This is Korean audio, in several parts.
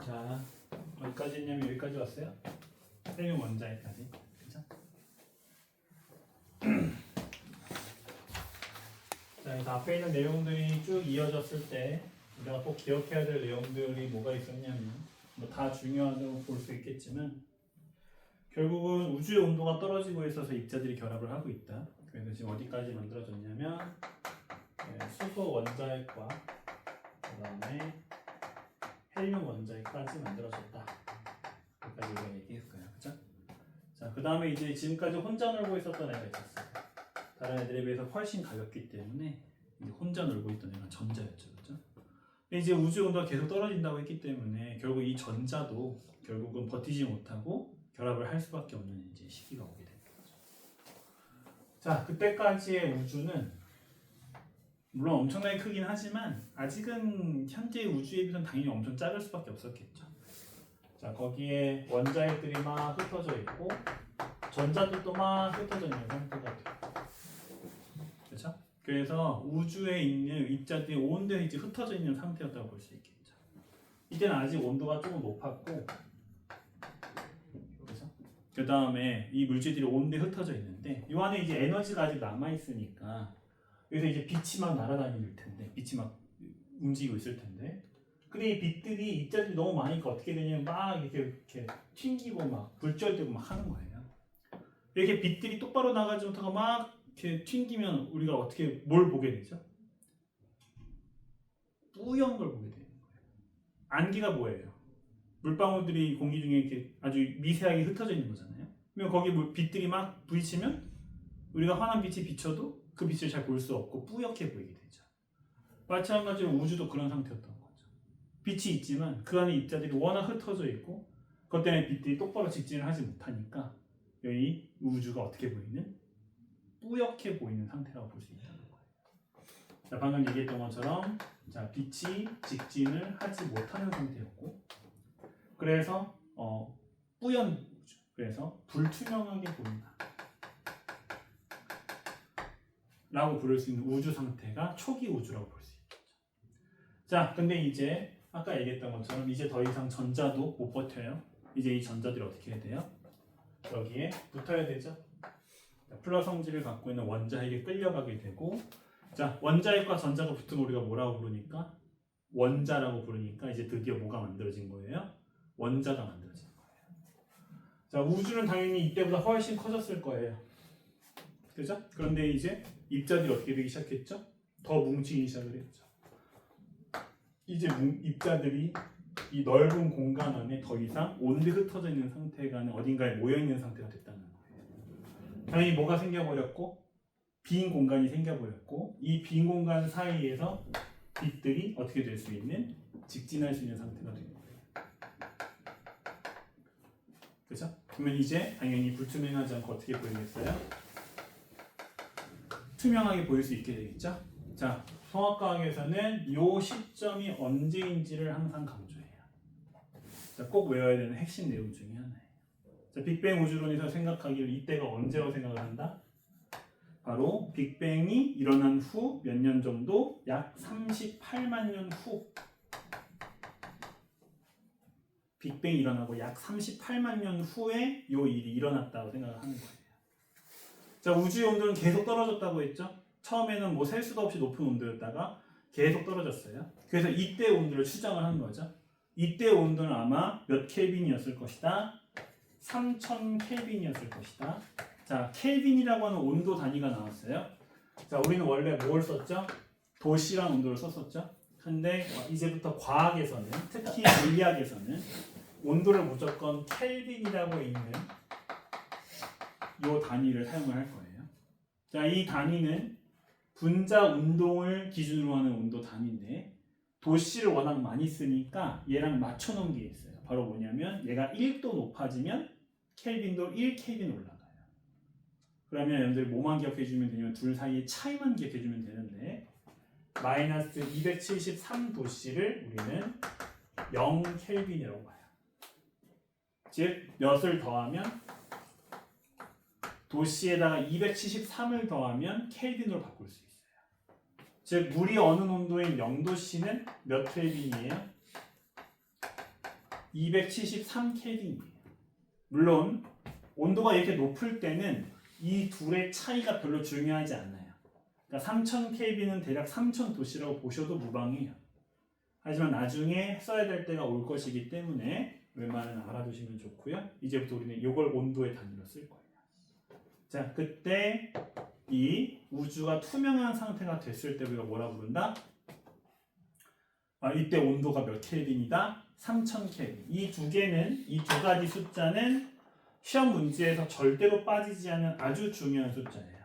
자, 어디까지 했냐면 여기까지 왔어요. 헬륨 원자에까지. 그죠? 자, 그래서 앞에 있는 내용들이 쭉 이어졌을 때 우리가 꼭 기억해야 될 내용들이 뭐가 있었냐면 뭐 다 중요하다고 볼 수 있겠지만 결국은 우주의 온도가 떨어지고 있어서 입자들이 결합을 하고 있다. 그래서 지금 어디까지 만들어졌냐면 수소 원자핵과 그 다음에 헬륨 원자핵까지 만들어졌다. 여기까지 우리가 얘기했어요. 그죠? 자, 그 다음에 이제 지금까지 혼자 놀고 있었던 애가 있었어요. 다른 애들에 비해서 훨씬 가볍기 때문에 이제 혼자 놀고 있던 애가 전자였죠. 그죠? 근데 이제 우주 온도가 계속 떨어진다고 했기 때문에 결국 이 전자도 결국은 버티지 못하고 결합을 할 수밖에 없는 이제 시기가 오게 됩니다. 자, 그때까지의 우주는 물론 엄청나게 크긴 하지만 아직은 현재의 우주에 비해서는 당연히 엄청 작을 수밖에 없었겠죠. 자, 거기에 원자핵들이 막 흩어져 있고 전자들도 막 흩어져 있는 상태가 돼요. 그렇죠? 그래서 우주에 있는 입자들이 온데 이제 흩어져 있는 상태였다고 볼 수 있겠죠. 이때는 아직 온도가 조금 높았고, 그렇죠? 그 다음에 이 물질들이 온데 흩어져 있는데 이 안에 이제 에너지가 아직 남아 있으니까 그래서 이제 빛이 막 날아다닐 텐데, 빛이 막 움직이고 있을 텐데, 근데 이 빛들이 입자들이 너무 많으니까 어떻게 되냐면 막 이렇게 튕기고 막 불절되고 막 하는 거예요. 이렇게 빛들이 똑바로 나가지 못하고 막 이렇게 튕기면 우리가 어떻게 뭘 보게 되죠? 뿌연 걸 보게 되는 거예요. 안개가 뭐예요? 물방울들이 공기 중에 이렇게 아주 미세하게 흩어져 있는 거잖아요. 그러면 거기 빛들이 막 부딪히면 우리가 환한 빛이 비쳐도 그 빛을 잘 볼 수 없고 뿌옇게 보이게 되죠. 마찬가지로 우주도 그런 상태였던 거죠. 빛이 있지만 그 안에 입자들이 워낙 흩어져 있고 그것 때문에 빛들이 똑바로 직진을 하지 못하니까 여기 우주가 어떻게 보이는? 뿌옇게 보이는 상태라고 볼 수 있다는 거예요. 자, 방금 얘기했던 것처럼 자, 빛이 직진을 하지 못하는 상태였고 그래서 뿌연 우주, 그래서 불투명하게 보인다 라고 부를 수 있는 우주 상태가 초기 우주라고 볼 수 있겠죠. 자, 근데 이제 아까 얘기했던 것처럼 이제 더 이상 전자도 못 버텨요. 이제 이 전자들이 어떻게 해야 돼요? 여기에 붙어야 되죠. 플러스 성질을 갖고 있는 원자핵에 끌려가게 되고, 자, 원자핵과 전자가 붙으면 우리가 뭐라고 부르니까? 원자라고 부르니까 이제 드디어 뭐가 만들어진 거예요? 원자가 만들어진 거예요. 자, 우주는 당연히 이때보다 훨씬 커졌을 거예요. 그죠? 그런데 이제 입자들이 어떻게 되기 시작했죠? 더 뭉치기 시작을 했죠. 이제 입자들이 이 넓은 공간 안에 더 이상 온데 흩어져 있는 상태가 아니라 어딘가에 모여 있는 상태가 됐다는 거예요. 당연히 뭐가 생겨버렸고 빈 공간이 생겨버렸고 이 빈 공간 사이에서 빛들이 어떻게 될 수 있는 직진할 수 있는 상태가 된 거예요. 그죠? 그러면 이제 당연히 불투명하지 않고 어떻게 보이겠어요? 투명하게 보일 수 있게 되겠죠? 자, 성악과학에서는 이 시점이 언제인지를 항상 강조해요. 자, 꼭 외워야 되는 핵심 내용 중에 하나예요. 자, 빅뱅 우주론에서 생각하기를 이때가 언제라고 생각을 한다? 바로 빅뱅이 일어난 후 몇 년 정도? 약 38만 년 후. 빅뱅이 일어나고 약 38만 년 후에 이 일이 일어났다고 생각을 하는 거예요. 자, 우주의 온도는 계속 떨어졌다고 했죠? 처음에는 뭐 셀 수도 없이 높은 온도였다가 계속 떨어졌어요. 그래서 이때 온도를 추정을 한 거죠. 이때 온도는 아마 몇 켈빈이었을 것이다? 3000 켈빈이었을 것이다. 자, 켈빈이라고 하는 온도 단위가 나왔어요. 자, 우리는 원래 뭘 썼죠? 도시란 온도를 썼었죠. 근데 이제부터 과학에서는, 특히 물리학에서는 온도를 무조건 켈빈이라고 있는 이 단위를 사용을 할 거예요. 자, 이 단위는 분자 운동을 기준으로 하는 온도 단위인데 도시를 워낙 많이 쓰니까 얘랑 맞춰놓은 게 있어요. 바로 뭐냐면 얘가 1도 높아지면 켈빈도 1켈빈 올라가요. 그러면 여러분들 뭐만 기억해주면 되냐면 둘 사이의 차이만 기억해주면 되는데 마이너스 273도씨를 우리는 0켈빈이라고 봐요. 즉 몇을 더하면 도시에다가 273을 더하면 켈빈으로 바꿀 수 있어요. 즉 물이 어느 온도인 0도씨는 몇 켈빈이에요? 273켈빈이에요. 물론 온도가 이렇게 높을 때는 이 둘의 차이가 별로 중요하지 않아요. 그러니까 3000켈빈은 대략 3000도씨라고 보셔도 무방해요. 하지만 나중에 써야 될 때가 올 것이기 때문에 웬만하면 알아두시면 좋고요. 이제부터 우리는 이걸 온도의 단위로 쓸 거예요. 자, 그때 이 우주가 투명한 상태가 됐을 때 우리가 뭐라 부른다? 이때 온도가 몇 켈빈이다? 3000켈빈. 이 두 개는, 이 두 가지 숫자는 시험 문제에서 절대로 빠지지 않는 아주 중요한 숫자예요.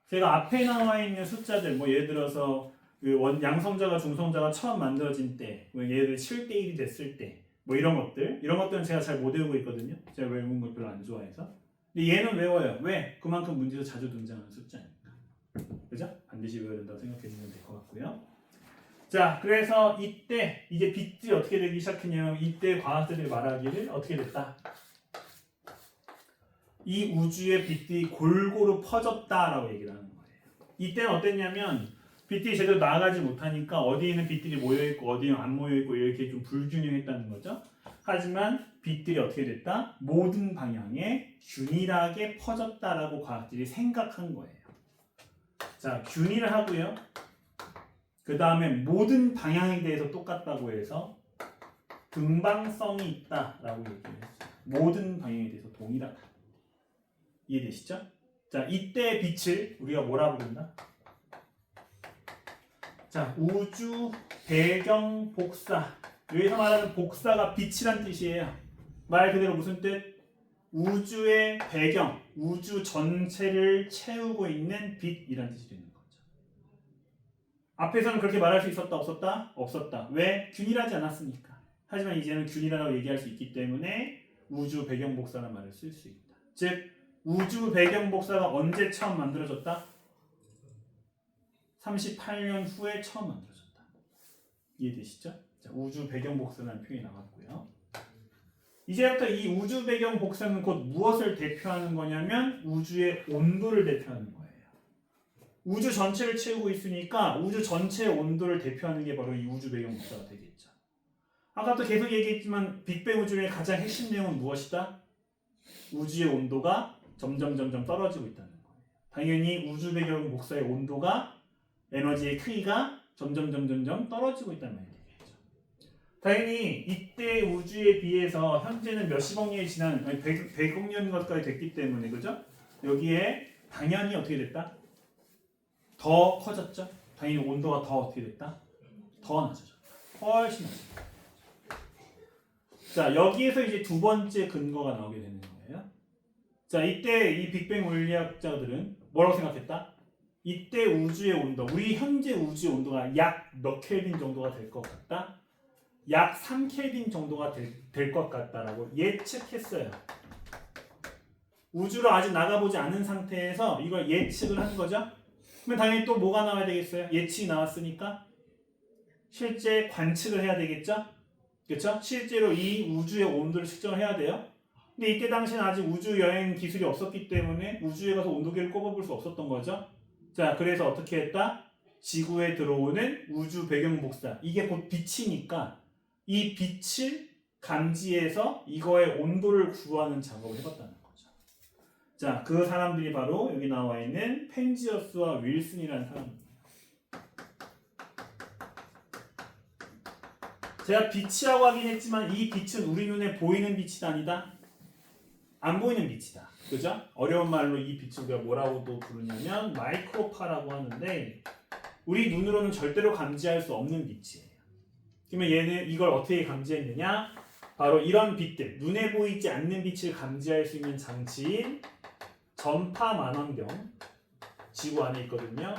제가 앞에 나와 있는 숫자들, 뭐 예를 들어서 그 양성자가 중성자가 처음 만들어진 때, 뭐 예를 들어 7대 1이 됐을 때, 뭐 이런 것들은 제가 잘 못 외우고 있거든요. 제가 외우는 걸 별로 안 좋아해서. 근데 얘는 외워요. 왜? 그만큼 문제에서 자주 등장하는 숫자니까. 그죠? 반드시 외워야 된다고 생각해 주면 될 것 같고요. 자, 그래서 이때 이제 빛이 어떻게 되기 시작했냐면 이때 과학자들이 말하기를 어떻게 됐다? 이 우주의 빛이 골고루 퍼졌다라고 얘기를 하는 거예요. 이때는 어땠냐면 빛이 제대로 나아가지 못하니까 어디에는 빛들이 모여있고 어디에는 안 모여있고 이렇게 좀 불균형했다는 거죠. 하지만 빛들이 어떻게 됐다? 모든 방향에 균일하게 퍼졌다라고 과학자들이 생각한 거예요. 자, 균일을 하고요. 그 다음에 모든 방향에 대해서 똑같다고 해서 등방성이 있다라고 얘기를 했어요. 모든 방향에 대해서 동일하다. 이해되시죠? 자, 이때 빛을 우리가 뭐라 부른다? 자, 우주 배경 복사. 여기서 말하는 복사가 빛이란 뜻이에요. 말 그대로 무슨 뜻? 우주의 배경, 우주 전체를 채우고 있는 빛이란 뜻이 되는 거죠. 앞에서는 그렇게 말할 수 있었다, 없었다? 없었다. 왜? 균일하지 않았으니까. 하지만 이제는 균일하다고 얘기할 수 있기 때문에 우주 배경 복사라는 말을 쓸 수 있다. 즉, 우주 배경 복사가 언제 처음 만들어졌다? 38년 후에 처음 만들어졌다. 이해되시죠? 자, 우주 배경 복사라는 표현이 나왔고요. 이제부터 이 우주 배경 복사는 곧 무엇을 대표하는 거냐면 우주의 온도를 대표하는 거예요. 우주 전체를 채우고 있으니까 우주 전체의 온도를 대표하는 게 바로 이 우주 배경 복사가 되겠죠. 아까도 계속 얘기했지만 빅뱅 우주의 가장 핵심 내용은 무엇이다? 우주의 온도가 점점 떨어지고 있다는 거예요. 당연히 우주 배경 복사의 온도가 에너지의 크기가 점점 떨어지고 있다는 말이 되겠죠. 당연히 이때 우주에 비해서 현재는 몇십억 년이 지난 100억 년 가까이 됐기 때문에 그죠? 여기에 당연히 어떻게 됐다? 더 커졌죠. 당연히 온도가 더 어떻게 됐다? 더 낮아졌다. 훨씬 낮아졌다. 자, 여기에서 이제 두 번째 근거가 나오게 되는 거예요. 자, 이때 이 빅뱅 물리학자들은 뭐라고 생각했다? 이때 우주의 온도, 우리 현재 우주의 온도가 약 몇 켈빈 정도가 될 것 같다? 약 3켈빈 정도가 될 것 같다라고 예측했어요. 우주로 아직 나가보지 않은 상태에서 이걸 예측을 한 거죠. 그러면 당연히 또 뭐가 나와야 되겠어요? 예측이 나왔으니까 실제 관측을 해야 되겠죠? 그렇죠? 실제로 이 우주의 온도를 측정을 해야 돼요. 근데 이때 당시에는 아직 우주 여행 기술이 없었기 때문에 우주에 가서 온도계를 꼽아볼 수 없었던 거죠. 자, 그래서 어떻게 했다? 지구에 들어오는 우주 배경 복사. 이게 곧 빛이니까 이 빛을 감지해서 이거의 온도를 구하는 작업을 해봤다는 거죠. 자, 그 사람들이 바로 여기 나와 있는 펜지어스와 윌슨이라는 사람입니다. 제가 빛이라고 하긴 했지만 이 빛은 우리 눈에 보이는 빛이 아니다. 안 보이는 빛이다. 그죠? 어려운 말로 이 빛을 우리가 뭐라고도 부르냐면 마이크로파라고 하는데 우리 눈으로는 절대로 감지할 수 없는 빛이에요. 그러면 얘는 이걸 어떻게 감지했느냐? 바로 이런 빛들, 눈에 보이지 않는 빛을 감지할 수 있는 장치인 전파 만원경, 지구 안에 있거든요.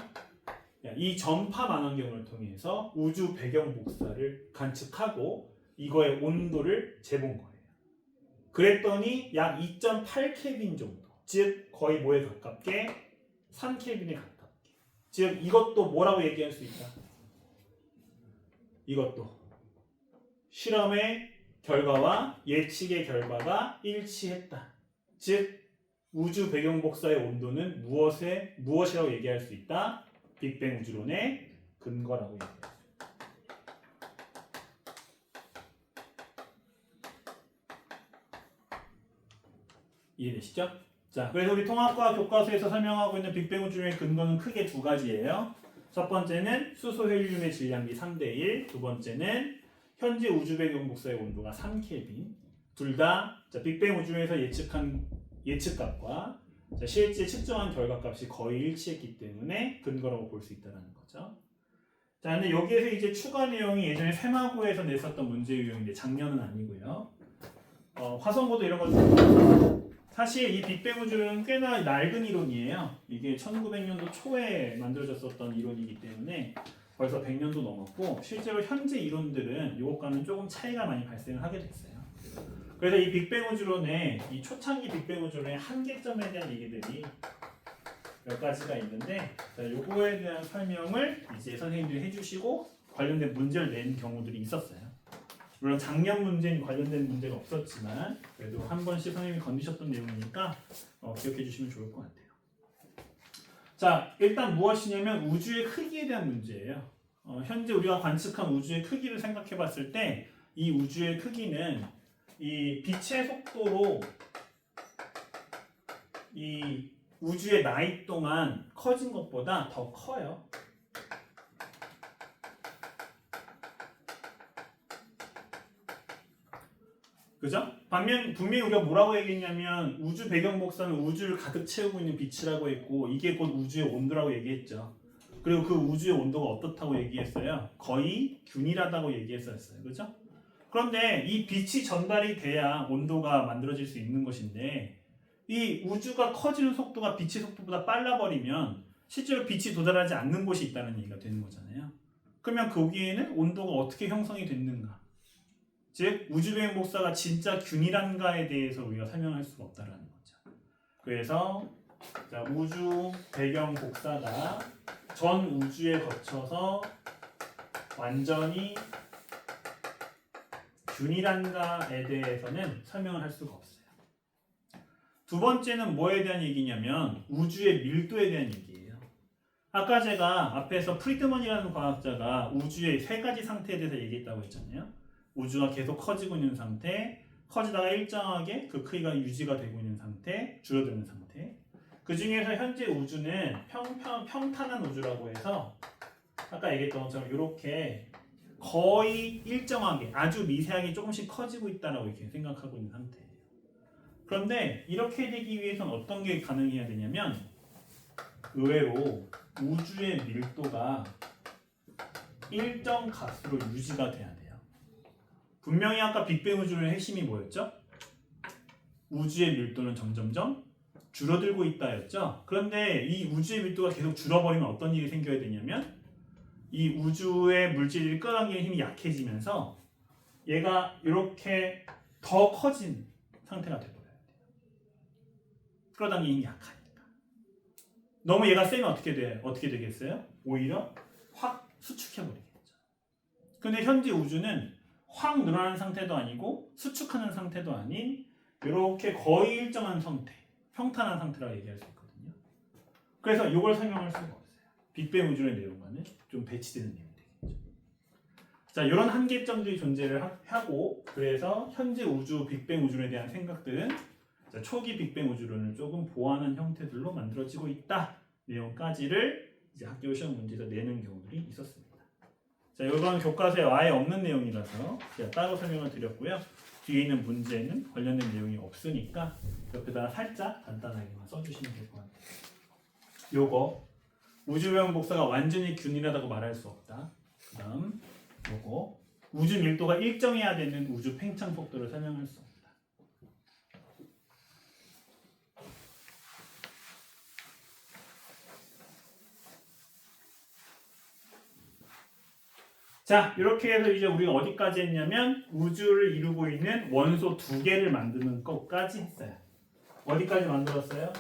이 전파 만원경을 통해서 우주 배경 복사를 관측하고 이거의 온도를 재본 거예요. 그랬더니 약 2.8켈빈 정도, 즉 거의 뭐에 가깝게? 3켈빈에 가깝게. 즉 이것도 뭐라고 얘기할 수 있다? 이것도 실험의 결과와 예측의 결과가 일치했다. 즉 우주 배경 복사의 온도는 무엇이라고 얘기할 수 있다? 빅뱅 우주론의 근거라고 얘기합니다. 이해되시죠? 자, 그래서 우리 통합과학 교과서에서 설명하고 있는 빅뱅 우주론의 근거는 크게 두 가지예요. 첫 번째는 수소 헬륨의 질량비 3대1, 두 번째는 현재 우주 배경 복사의 온도가 3켈빈. 둘 다 빅뱅 우주론에서 예측한 예측값과 실제 측정한 결과값이 거의 일치했기 때문에 근거라고 볼 수 있다는 거죠. 자, 근데 여기에서 이제 추가 내용이 예전에 세마고에서 냈었던 문제 유형인데 작년은 아니고요. 화성고도 이런 거 사실 이 빅뱅 우주론은 꽤나 낡은 이론이에요. 이게 1900년도 초에 만들어졌었던 이론이기 때문에 벌써 100년도 넘었고 실제로 현재 이론들은 이것과는 조금 차이가 많이 발생을 하게 됐어요. 그래서 이 빅뱅 우주론의 이 초창기 빅뱅 우주론의 한계점에 대한 얘기들이 몇 가지가 있는데 자, 요거에 대한 설명을 이제 선생님들이 해주시고 관련된 문제를 낸 경우들이 있었어요. 물론 작년 문제는 관련된 문제가 없었지만 그래도 한 번씩 선생님이 건드셨던 내용이니까 기억해 주시면 좋을 것 같아요. 자, 일단 무엇이냐면 우주의 크기에 대한 문제예요. 현재 우리가 관측한 우주의 크기를 생각해 봤을 때 이 우주의 크기는 이 빛의 속도로 이 우주의 나이 동안 커진 것보다 더 커요. 그죠? 반면 분명히 우리가 뭐라고 얘기했냐면 우주 배경 복사는 우주를 가득 채우고 있는 빛이라고 했고 이게 곧 우주의 온도라고 얘기했죠. 그리고 그 우주의 온도가 어떻다고 얘기했어요? 거의 균일하다고 얘기했었어요. 그죠? 그런데 이 빛이 전달이 돼야 온도가 만들어질 수 있는 것인데 이 우주가 커지는 속도가 빛의 속도보다 빨라버리면 실제로 빛이 도달하지 않는 곳이 있다는 얘기가 되는 거잖아요. 그러면 거기에는 온도가 어떻게 형성이 됐는가? 즉 우주 배경 복사가 진짜 균일한가에 대해서 우리가 설명할 수가 없다라는 거죠. 그래서 자, 우주 배경 복사가 전 우주에 거쳐서 완전히 균일한가에 대해서는 설명을 할 수가 없어요. 두 번째는 뭐에 대한 얘기냐면 우주의 밀도에 대한 얘기예요. 아까 제가 앞에서 프리드먼이라는 과학자가 우주의 세 가지 상태에 대해서 얘기했다고 했잖아요. 우주가 계속 커지고 있는 상태, 커지다가 일정하게 그 크기가 유지가 되고 있는 상태, 줄어드는 상태. 그 중에서 현재 우주는 평탄한 우주라고 해서 아까 얘기했던 것처럼 이렇게 거의 일정하게 아주 미세하게 조금씩 커지고 있다라고 이렇게 생각하고 있는 상태예요. 그런데 이렇게 되기 위해서는 어떤 게 가능해야 되냐면 의외로 우주의 밀도가 일정 값으로 유지가 돼야 돼요. 분명히 아까 빅뱅 우주론의 핵심이 뭐였죠? 우주의 밀도는 점점점 줄어들고 있다였죠. 그런데 이 우주의 밀도가 계속 줄어버리면 어떤 일이 생겨야 되냐면 이 우주의 물질이 끌어당기는 힘이 약해지면서 얘가 이렇게 더 커진 상태가 되버려야 돼요. 끌어당기는 힘이 약하니까. 너무 얘가 세면 어떻게 되겠어요? 오히려 확 수축해버리겠죠. 근데 현재 우주는 확 늘어나는 상태도 아니고 수축하는 상태도 아닌 이렇게 거의 일정한 상태, 평탄한 상태라고 얘기할 수 있거든요. 그래서 이걸 설명할 수가 없어요. 빅뱅 우주론의 내용과는 좀 배치되는 내용이 되겠죠. 자, 이런 한계점들이 존재를 하고 그래서 현재 우주 빅뱅 우주론에 대한 생각들은 초기 빅뱅 우주론을 조금 보완한 형태들로 만들어지고 있다 내용까지를 이제 학교 시험 문제에서 내는 경우들이 있었습니다. 자, 이건 교과서에 아예 없는 내용이라서 제가 따로 설명을 드렸고요. 뒤에 있는 문제는 관련된 내용이 없으니까 옆에다 살짝 간단하게만 써주시면 될 것 같아요. 요거 우주 배경 복사가 완전히 균일하다고 말할 수 없다. 그 다음 요거 우주 밀도가 일정해야 되는 우주 팽창 속도를 설명할 수 없다. 자, 이렇게 해서 이제 우리가 어디까지 했냐면 우주를 이루고 있는 원소 2개를 만드는 것까지 했어요. 어디까지 만들었어요?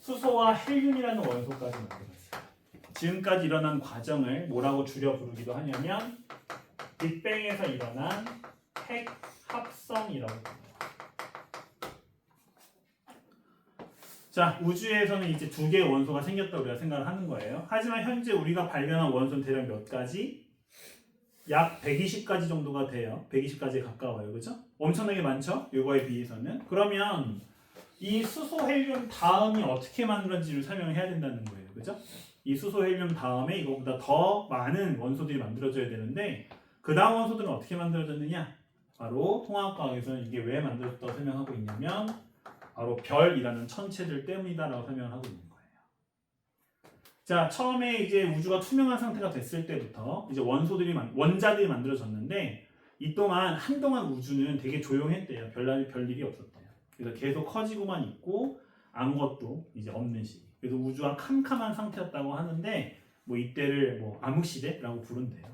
수소와 헬륨이라는 원소까지 만들었어요. 지금까지 일어난 과정을 뭐라고 줄여 부르기도 하냐면 빅뱅에서 일어난 핵 합성이라고 합니다. 자, 우주에서는 이제 2개의 원소가 생겼다고 우리가 생각을 하는 거예요. 하지만 현재 우리가 발견한 원소는 대략 몇 가지? 약 120가지 정도가 돼요. 120가지에 가까워요. 그죠? 엄청나게 많죠? 이거에 비해서는. 그러면 이 수소 헬륨 다음이 어떻게 만들어진지를 설명해야 된다는 거예요. 그죠? 이 수소 헬륨 다음에 이거보다 더 많은 원소들이 만들어져야 되는데 그 다음 원소들은 어떻게 만들어졌느냐? 바로 통합과학에서는 이게 왜 만들어졌다고 설명하고 있냐면 바로 별이라는 천체들 때문이다라고 설명을 하고 있는 거예요. 자, 처음에 이제 우주가 투명한 상태가 됐을 때부터 이제 원자들이 만들어졌는데 이 동안 한동안 우주는 되게 조용했대요. 별일이 없었대요. 그래서 계속 커지고만 있고 아무것도 이제 없는 시기. 그래서 우주가 캄캄한 상태였다고 하는데 뭐 이때를 뭐 암흑시대라고 부른대요.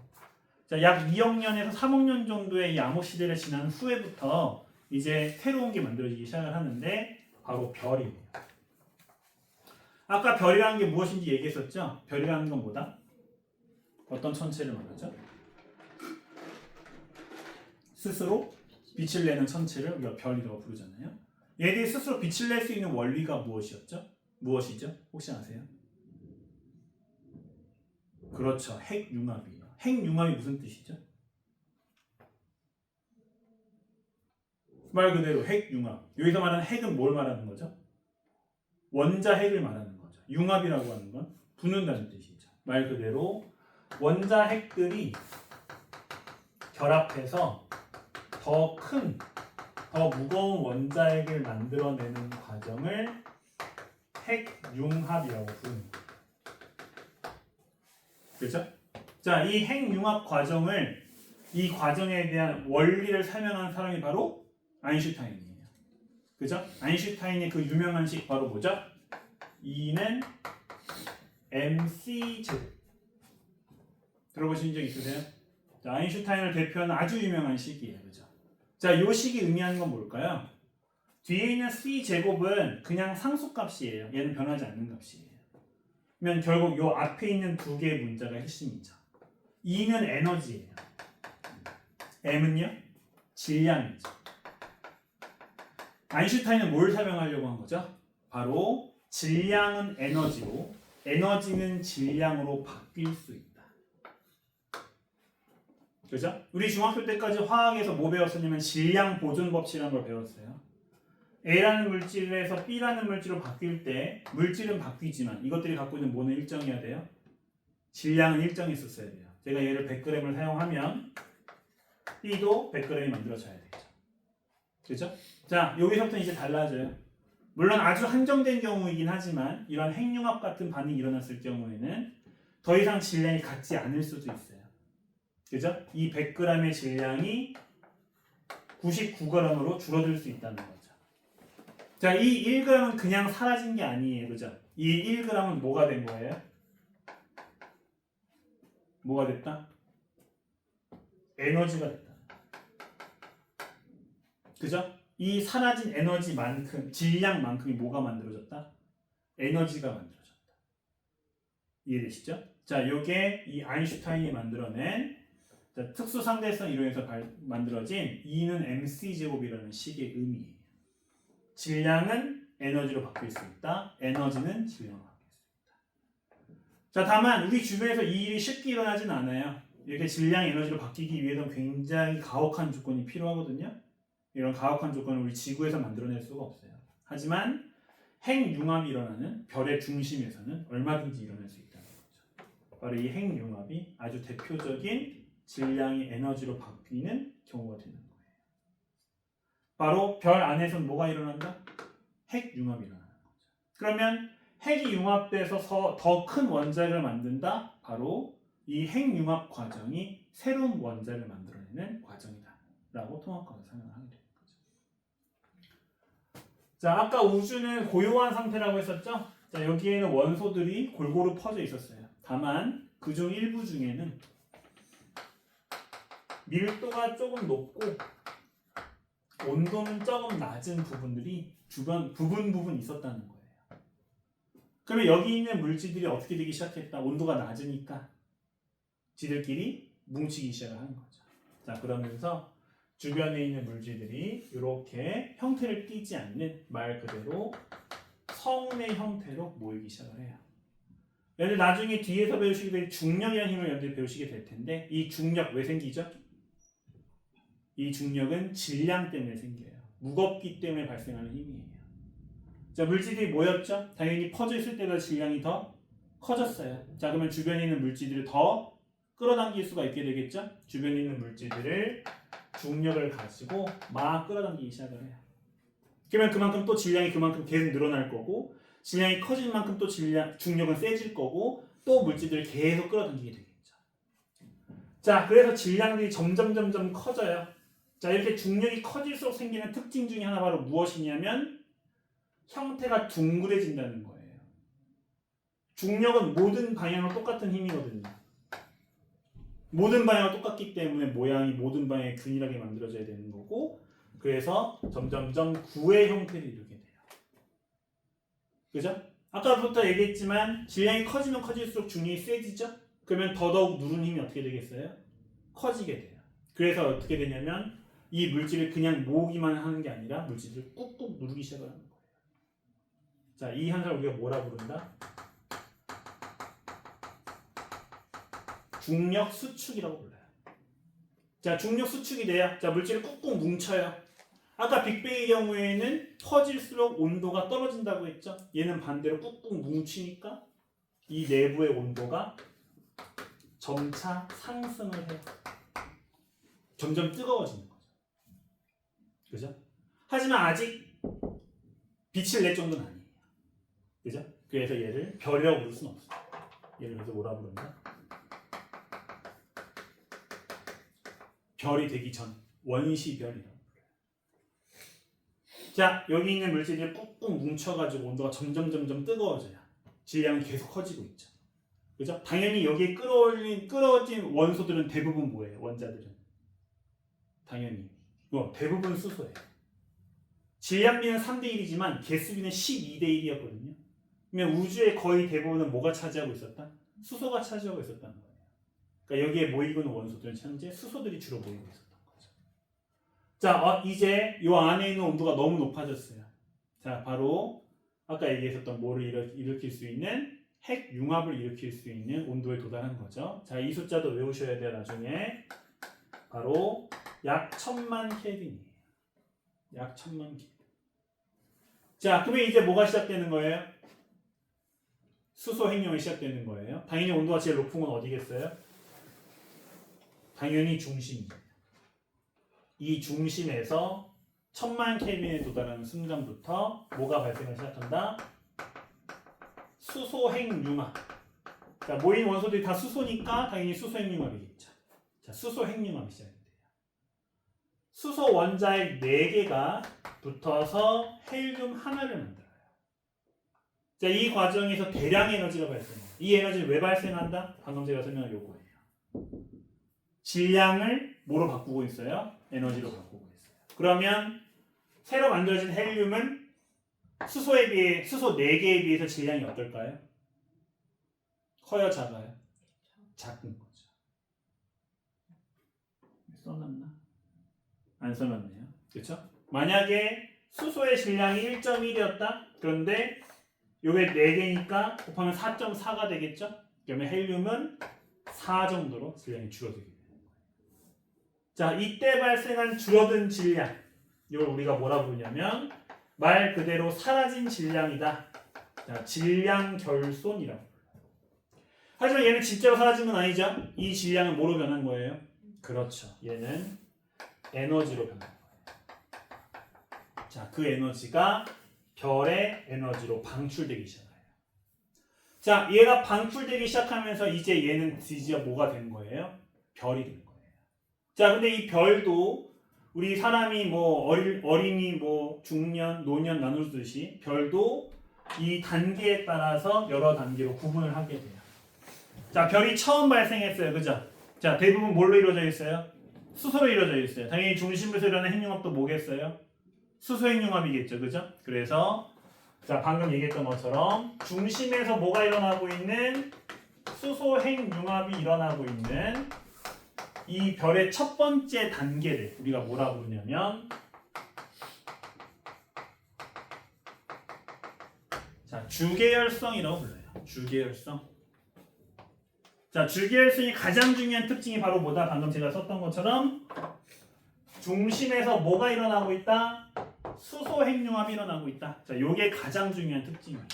자, 약 2억 년에서 3억 년 정도의 이 암흑시대를 지난 후에부터 이제 새로운 게 만들어지기 시작을 하는데 바로 별이에요. 아까 별이라는 게 무엇인지 얘기했었죠? 별이라는 건 뭐다? 어떤 천체를 말하죠? 스스로 빛을 내는 천체를 우리가 별이라고 부르잖아요. 얘들이 스스로 빛을 낼 수 있는 원리가 무엇이었죠? 무엇이죠? 혹시 아세요? 그렇죠. 핵융합이에요. 핵융합이 무슨 뜻이죠? 말 그대로 핵융합. 여기서 말하는 핵은 뭘 말하는 거죠? 원자 핵을 말하는 거죠. 융합이라고 하는 건 붙는다는 뜻이죠. 말 그대로 원자 핵들이 결합해서 더 큰, 더 무거운 원자 핵을 만들어내는 과정을 핵융합이라고 부르는 거예요. 그렇죠? 자, 이 핵융합 과정을 이 과정에 대한 원리를 설명한 사람이 바로 아인슈타인이에요. 그죠? 아인슈타인의 그 유명한 식 바로 뭐죠? E는 mc 제곱. 들어보신 적 있으세요? 자, 아인슈타인을 대표하는 아주 유명한 식이에요. 그죠? 자, 이 식이 의미하는 건 뭘까요? 뒤에 있는 c 제곱은 그냥 상수값이에요. 얘는 변하지 않는 값이에요. 그러면 결국 이 앞에 있는 두 개의 문자가 핵심이죠. E는 에너지예요. M은요? 질량이죠. 아인슈타인은 뭘 설명하려고 한 거죠? 바로 질량은 에너지로, 에너지는 질량으로 바뀔 수 있다. 그죠? 우리 중학교 때까지 화학에서 뭐 배웠었냐면 질량 보존 법칙이라는 걸 배웠어요. A라는 물질에서 B라는 물질로 바뀔 때 물질은 바뀌지만 이것들이 갖고 있는 뭐는 일정해야 돼요? 질량은 일정했었어야 돼요. 제가 얘를 100g을 사용하면 B도 100g이 만들어져야 되죠. 그죠? 자, 여기서부터 이제 달라져요. 물론 아주 한정된 경우이긴 하지만 이런 핵융합 같은 반응이 일어났을 경우에는 더 이상 질량이 같지 않을 수도 있어요. 그죠? 이 100g의 질량이 99g으로 줄어들 수 있다는 거죠. 자, 이 1g은 그냥 사라진 게 아니에요. 그죠? 이 1g은 뭐가 된 거예요? 뭐가 됐다? 에너지가 됐다. 그죠? 이 사라진 에너지만큼, 질량만큼이 뭐가 만들어졌다? 에너지가 만들어졌다. 이해되시죠? 자, 요게 이 아인슈타인이 만들어낸 특수 상대성 이론에서 만들어진 E는 mc 제곱이라는 식의 의미예요. 질량은 에너지로 바뀔 수 있다. 에너지는 질량으로 바뀔 수 있다. 자, 다만 우리 주변에서 이 일이 쉽게 일어나진 않아요. 이렇게 질량이 에너지로 바뀌기 위해서는 굉장히 가혹한 조건이 필요하거든요. 이런 가혹한 조건을 우리 지구에서 만들어낼 수가 없어요. 하지만 핵융합이 일어나는 별의 중심에서는 얼마든지 일어날 수 있다는 거죠. 바로 이 핵융합이 아주 대표적인 질량이 에너지로 바뀌는 경우가 되는 거예요. 바로 별 안에서는 뭐가 일어난다? 핵융합이 일어나는 거죠. 그러면 핵이 융합돼서 더 큰 원자를 만든다? 바로 이 핵융합 과정이 새로운 원자를 만들어내는 과정이다 라고 통합과학에서 설명을 하게 됩니다. 자, 아까 우주는 고요한 상태라고 했었죠? 자, 여기에는 원소들이 골고루 퍼져 있었어요. 다만 그중 일부 중에는 밀도가 조금 높고 온도는 조금 낮은 부분들이 부분 있었다는 거예요. 그러면 여기 있는 물질들이 어떻게 되기 시작했다? 온도가 낮으니까 지들끼리 뭉치기 시작을 하는 거죠. 자, 그러면서 주변에 있는 물질들이 이렇게 형태를 띠지 않는 말 그대로 성운의 형태로 모이기 시작을 해요. 여러분들 나중에 뒤에서 배우시게 될 중력이라는 힘을 여러분들 배우시게 될 텐데 이 중력 왜 생기죠? 이 중력은 질량 때문에 생겨요. 무겁기 때문에 발생하는 힘이에요. 자, 물질이 모였죠? 당연히 퍼져 있을 때보다 질량이 더 커졌어요. 자, 그러면 주변에 있는 물질들을 더 끌어당길 수가 있게 되겠죠? 주변에 있는 물질들을 중력을 가지고 막 끌어당기기 시작을 해요. 그러면 그만큼 또 질량이 그만큼 계속 늘어날 거고 질량이 커진 만큼 또 중력은 세질 거고 또 물질들을 계속 끌어당기게 되겠죠. 자, 그래서 질량들이 점점 커져요. 자, 이렇게 중력이 커질수록 생기는 특징 중에 하나 바로 무엇이냐면 형태가 둥그레진다는 거예요. 중력은 모든 방향으로 똑같은 힘이거든요. 모든 방향으로 똑같기 때문에 모양이 모든 방향에 균일하게 만들어져야 되는 거고 그래서 점점점 구의 형태를 이루게 돼요. 그죠? 아까부터 얘기했지만 질량이 커지면 커질수록 중력이 세지죠? 그러면 더더욱 누르는 힘이 어떻게 되겠어요? 커지게 돼요. 그래서 어떻게 되냐면 이 물질을 그냥 모으기만 하는 게 아니라 물질을 꾹꾹 누르기 시작하는 거예요. 자, 이 현상을 우리가 뭐라 부른다? 중력 수축이라고 불러요. 자, 중력 수축이 돼야 자, 물질을 꾹꾹 뭉쳐요. 아까 빅뱅의 경우에는 퍼질수록 온도가 떨어진다고 했죠? 얘는 반대로 꾹꾹 뭉치니까 이 내부의 온도가 점차 상승을 해요. 점점 뜨거워지는 거죠. 그죠? 하지만 아직 빛을 낼 정도는 아니에요. 그죠? 그래서 얘를 별이라고 부를 수는 없어요. 얘를 그래서 뭐라 부른다? 별이 되기 전 원시별이라고 불러요. 자, 여기 있는 물질이 꾹꾹 뭉쳐가지고 온도가 점점 뜨거워져요. 질량이 계속 커지고 있죠. 그죠? 당연히 여기에 끌어진 원소들은 대부분 뭐예요? 원자들은 당연히 대부분 수소예요. 질량비는 3대1이지만 개수비는 12대1이었거든요. 그러면 우주의 거의 대부분은 뭐가 차지하고 있었다? 수소가 차지하고 있었다는 거예요. 그러니까 여기에 모이고 있는 원소들은 현재 수소들이 주로 모이고 있었던 거죠. 자, 이제 이 안에 있는 온도가 너무 높아졌어요. 자, 바로 아까 얘기했었던 뭐를 일으킬 수 있는 핵융합을 일으킬 수 있는 온도에 도달한 거죠. 자, 이 숫자도 외우셔야 돼요. 나중에 바로 약 1000만 켈빈이에요. 약 1000만 켈빈. 자, 그러면 이제 뭐가 시작되는 거예요? 수소 핵융합이 시작되는 거예요. 당연히 온도가 제일 높은 건 어디겠어요? 당연히 중심이에요. 이 중심에서 1000만 켈빈에 도달하는 순간부터 뭐가 발생을 시작한다? 수소 핵융합. 자, 모인 원소들이 다 수소니까 당연히 수소 핵융합이겠죠. 자, 수소 핵융합이 시작돼요. 수소 원자핵 4개가 붙어서 헬륨 하나를 만들어요. 자, 이 과정에서 대량의 에너지가 발생해요. 이 에너지는 왜 발생한다? 방금 제가 설명한 요거예요. 질량을 뭐로 바꾸고 있어요? 에너지로 바꾸고 있어요. 그러면 새로 만들어진 헬륨은 수소에 비해 수소 4개에 비해서 질량이 어떨까요? 커요, 작아요? 작은 거죠. 써놨나? 안 써놨네요. 그렇죠? 만약에 수소의 질량이 1.1이었다. 그런데 요게 4개니까 곱하면 4.4가 되겠죠? 그러면 헬륨은 4 정도로 질량이 줄어들게 돼요. 자, 이때 발생한 줄어든 질량, 이걸 우리가 뭐라 부르냐면 말 그대로 사라진 질량이다. 자, 질량 결손이라고 불러요. 하지만 얘는 진짜로 사라진 건 아니죠? 이 질량은 뭐로 변한 거예요? 그렇죠. 얘는 에너지로 변한 거예요. 자, 그 에너지가 별의 에너지로 방출되기 시작해요. 자, 얘가 방출되기 시작하면서 이제 얘는 드디어 뭐가 된 거예요? 별이 된 거예요. 자, 근데 이 별도 우리 사람이 뭐 어린이 뭐 중년, 노년 나누듯이 별도 이 단계에 따라서 여러 단계로 구분을 하게 돼요. 자, 별이 처음 발생했어요. 그죠? 자, 대부분 뭘로 이루어져 있어요? 수소로 이루어져 있어요. 당연히 중심에서 일어나는 핵융합도 뭐겠어요? 수소 핵융합이겠죠. 그죠? 그래서 자, 방금 얘기했던 것처럼 중심에서 뭐가 일어나고 있는 수소 핵융합이 일어나고 있는 이 별의 첫 번째 단계를 우리가 뭐라 부르냐면 자, 주계열성이라고 불러요. 주계열성. 자, 줄기혈성이 가장 중요한 특징이 바로 뭐다? 방금 제가 썼던 것처럼 중심에서 뭐가 일어나고 있다? 수소 핵융합이 일어나고 있다. 자, 요게 가장 중요한 특징이에요.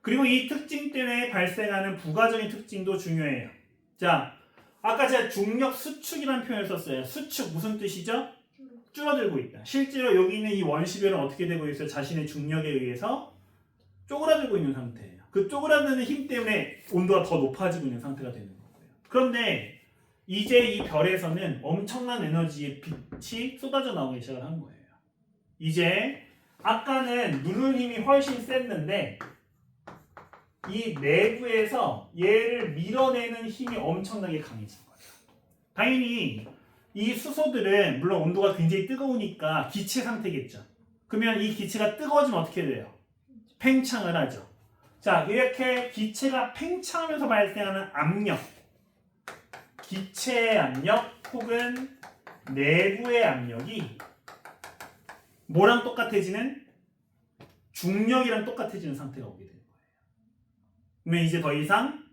그리고 이 특징 때문에 발생하는 부가적인 특징도 중요해요. 자, 아까 제가 중력 수축이라는 표현을 썼어요. 수축 무슨 뜻이죠? 줄어들고 있다. 실제로 여기 있는 이 원시별은 어떻게 되고 있어요? 자신의 중력에 의해서 쪼그라들고 있는 상태예요. 그 쪼그라드는 힘 때문에 온도가 더 높아지고 있는 상태가 되는 거고요. 그런데 이제 이 별에서는 엄청난 에너지의 빛이 쏟아져 나오기 시작을 한 거예요. 이제 아까는 누르는 힘이 훨씬 셌는데 이 내부에서 얘를 밀어내는 힘이 엄청나게 강해진 거예요. 당연히 이 수소들은 물론 온도가 굉장히 뜨거우니까 기체 상태겠죠. 그러면 이 기체가 뜨거워지면 어떻게 돼요? 팽창을 하죠. 자, 이렇게 기체가 팽창하면서 발생하는 압력, 기체의 압력 혹은 내부의 압력이 뭐랑 똑같아지는? 중력이랑 똑같아지는 상태가 오게 되는 거예요. 그러면 이제 더 이상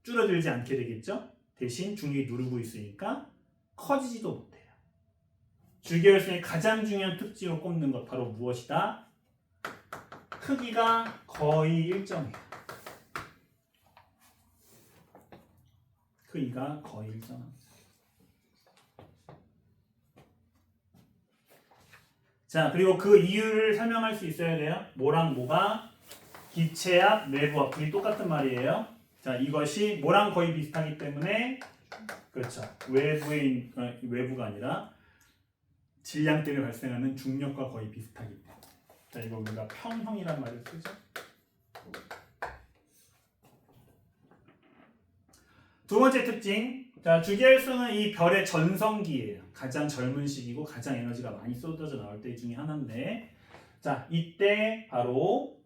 줄어들지 않게 되겠죠? 대신 중력이 누르고 있으니까 커지지도 못해요. 줄기혈성의 가장 중요한 특징으로 꼽는 것 바로 무엇이다? 크기가 거의 일정해요. 크기가 거의 일정합니다. 자, 그리고 그 이유를 설명할 수 있어야 돼요. 뭐랑 뭐가 기체압, 내부압 둘이 똑같은 말이에요. 자, 이것이 뭐랑 거의 비슷하기 때문에 그렇죠. 외부가 아니라 질량 때문에 발생하는 중력과 거의 비슷하기 때문에. 자, 이거 우리가 평형이란 말을 쓰죠. 두 번째 특징. 자, 줄기혈성은 이 별의 전성기예요. 가장 젊은 시기고 가장 에너지가 많이 쏟아져 나올 때 중에 하나인데, 자, 이때 바로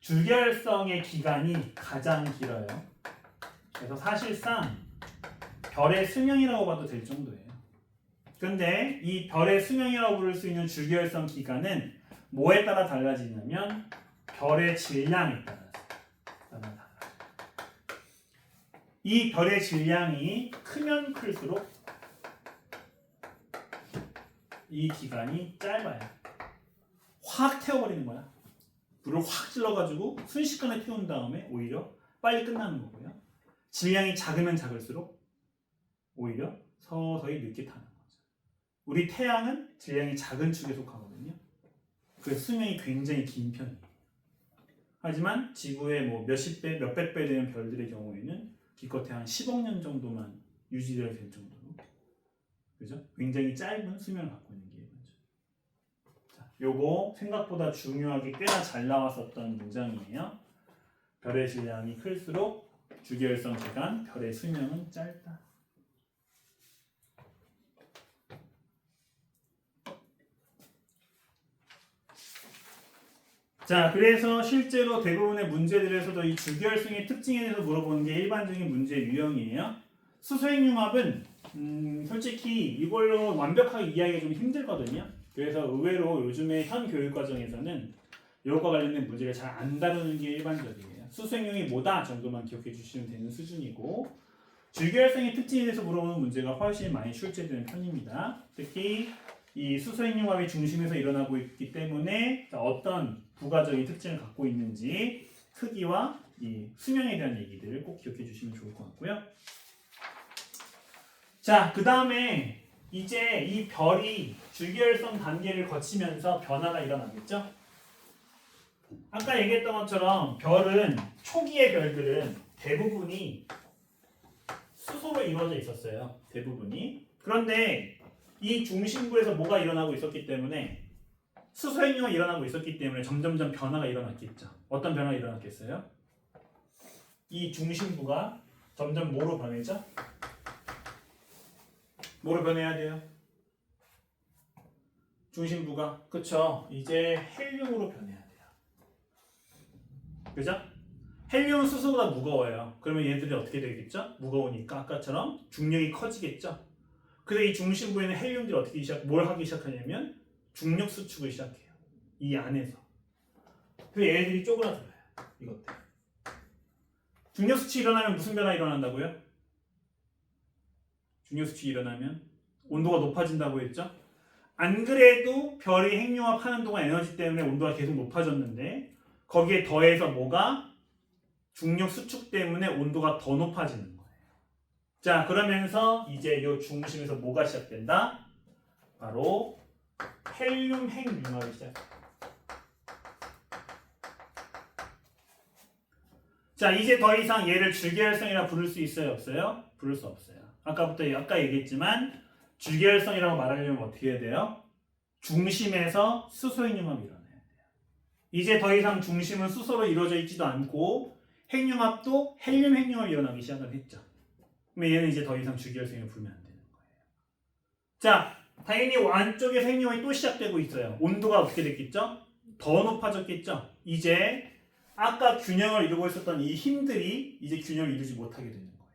줄기혈성의 기간이 가장 길어요. 그래서 사실상 별의 수명이라고 봐도 될 정도예요. 근데 이 별의 수명이라고 부를 수 있는 줄기혈성 기간은 뭐에 따라 달라지냐면 별의 질량에 따라서 달라져요. 이 별의 질량이 크면 클수록 이 기간이 짧아요. 확 태워버리는 거야. 불을 확 질러가지고 순식간에 태운 다음에 오히려 빨리 끝나는 거고요. 질량이 작으면 작을수록 오히려 서서히 늦게 타는 거죠. 우리 태양은 질량이 작은 축에 속하거든요. 그래서 수명이 굉장히 긴 편이에요. 하지만 지구의 뭐 몇십 배, 몇백 배 되는 별들의 경우에는 기껏해 한 10억 년 정도만 유지될 정도로, 그죠? 굉장히 짧은 수명을 갖고 있는 게 이거죠. 자, 요거 생각보다 중요하게 꽤나 잘 나왔었던 문장이에요. 별의 질량이 클수록 줄기혈성 기간, 별의 수명은 짧다. 자, 그래서 실제로 대부분의 문제들에서도 이 줄기혈성의 특징에 대해서 물어보는 게 일반적인 문제 유형이에요. 수소핵융합은 솔직히 이걸로 완벽하게 이해하기가 좀 힘들거든요. 그래서 의외로 요즘의 현 교육과정에서는 이것과 관련된 문제를 잘 안 다루는 게 일반적이에요. 수소핵융이 뭐다 정도만 기억해 주시면 되는 수준이고, 줄기혈성의 특징에 대해서 물어보는 문제가 훨씬 많이 출제되는 편입니다. 특히 이 수소핵융합이 중심에서 일어나고 있기 때문에 어떤 부가적인 특징을 갖고 있는지 크기와 이 수명에 대한 얘기들을 꼭 기억해 주시면 좋을 것 같고요. 자, 그 다음에 이제 이 별이 줄기혈성 단계를 거치면서 변화가 일어나겠죠? 아까 얘기했던 것처럼 별은 초기의 별들은 대부분이 수소로 이루어져 있었어요. 대부분이. 그런데 이 중심부에서 뭐가 일어나고 있었기 때문에 수소핵융이 일어나고 있었기 때문에 점점점 변화가 일어났겠죠. 어떤 변화가 일어났겠어요? 이 중심부가 점점 뭐로 변해죠? 뭐로 변해야 돼요? 중심부가, 그쵸? 이제 헬륨으로 변해야 돼요. 그죠? 헬륨은 수소보다 무거워요. 그러면 얘들이 어떻게 되겠죠? 무거우니까 아까처럼 중력이 커지겠죠? 근데 이 중심부에는 헬륨들이 뭘 하기 시작하냐면 중력 수축을 시작해요. 이 안에서. 그래서 얘네들이 쪼그라들어요. 이것들. 중력 수치 일어나면 무슨 변화 일어난다고요? 중력 수치 일어나면 온도가 높아진다고 했죠? 안 그래도 별이 핵융합하는 동안 에너지 때문에 온도가 계속 높아졌는데 거기에 더해서 뭐가? 중력 수축 때문에 온도가 더 높아지는 거예요. 자, 그러면서 이제 이 중심에서 뭐가 시작된다? 바로 헬륨 핵융합이 시작돼요. 자, 이제 더 이상 얘를 줄기활성이라 부를 수 있어요? 없어요? 부를 수 없어요. 아까 얘기했지만 줄기활성이라고 말하려면 어떻게 해야 돼요? 중심에서 수소 핵융합이 일어나야 돼요. 이제 더 이상 중심은 수소로 이루어져 있지도 않고 핵융합도 헬륨 핵융합이 일어나기 시작을 했죠. 그러면 얘는 이제 더 이상 줄기활성이라 부르면 안 되는 거예요. 자, 당연히 안쪽에 핵융합이 또 시작되고 있어요. 온도가 어떻게 됐겠죠? 더 높아졌겠죠? 이제 아까 균형을 이루고 있었던 이 힘들이 이제 균형을 이루지 못하게 되는 거예요.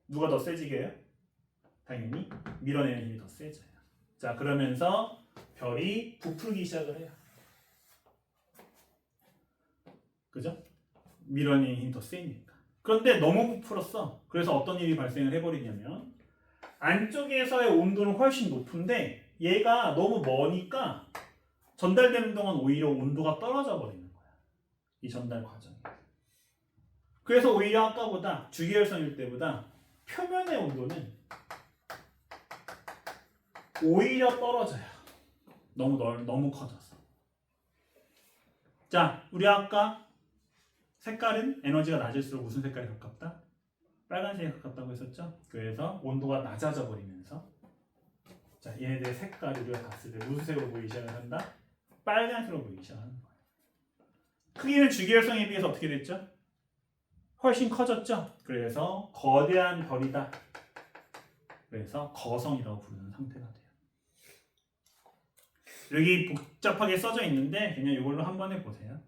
누가 더 세지게 해요? 당연히 밀어내는 힘이 더 세져요. 자, 그러면서 별이 부풀기 시작을 해요. 그죠? 밀어내는 힘이 더 세니까. 그런데 너무 부풀었어. 그래서 어떤 일이 발생을 해버리냐면 안쪽에서의 온도는 훨씬 높은데 얘가 너무 머니까 전달되는 동안 오히려 온도가 떨어져 버리는 거야. 이 전달 과정에. 그래서 오히려 아까보다 주기혈성일 때보다 표면의 온도는 오히려 떨어져요. 너무 커져서. 자, 우리 아까 색깔은 에너지가 낮을수록 무슨 색깔이 가깝다? 빨간색에 가깝다고 했었죠? 그래서 온도가 낮아져 버리면서 자, 얘네들의 색깔이 우리가 봤을 때 무슨 색으로 보이기 시작을 한다? 빨간색으로 보이기 시작하는 거예요. 크기는 주기혈성에 비해서 어떻게 됐죠? 훨씬 커졌죠? 그래서 거대한 별이다. 그래서 거성이라고 부르는 상태가 돼요. 여기 복잡하게 써져 있는데 그냥 이걸로 한번 해보세요.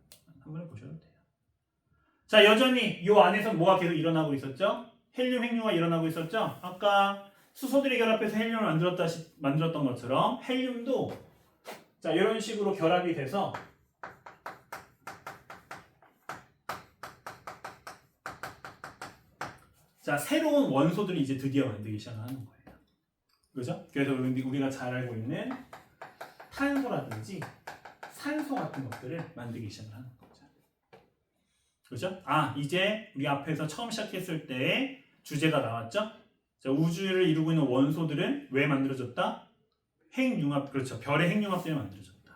한번 해보셔도 돼요. 자, 여전히 이 안에서 뭐가 계속 일어나고 있었죠? 헬륨 핵융합이 일어나고 있었죠? 아까 수소들이 결합해서 헬륨을 만들었던 것처럼 헬륨도 자, 이런 식으로 결합이 돼서 자, 새로운 원소들이 이제 드디어 만들기 시작하는 거예요. 그죠? 그래서 우리가 잘 알고 있는 탄소라든지 산소 같은 것들을 만들기 시작하는 거죠. 그죠? 아, 이제 우리 앞에서 처음 시작했을 때 주제가 나왔죠? 자, 우주를 이루고 있는 원소들은 왜 만들어졌다? 핵융합, 그렇죠. 별의 핵융합 때문에 만들어졌다.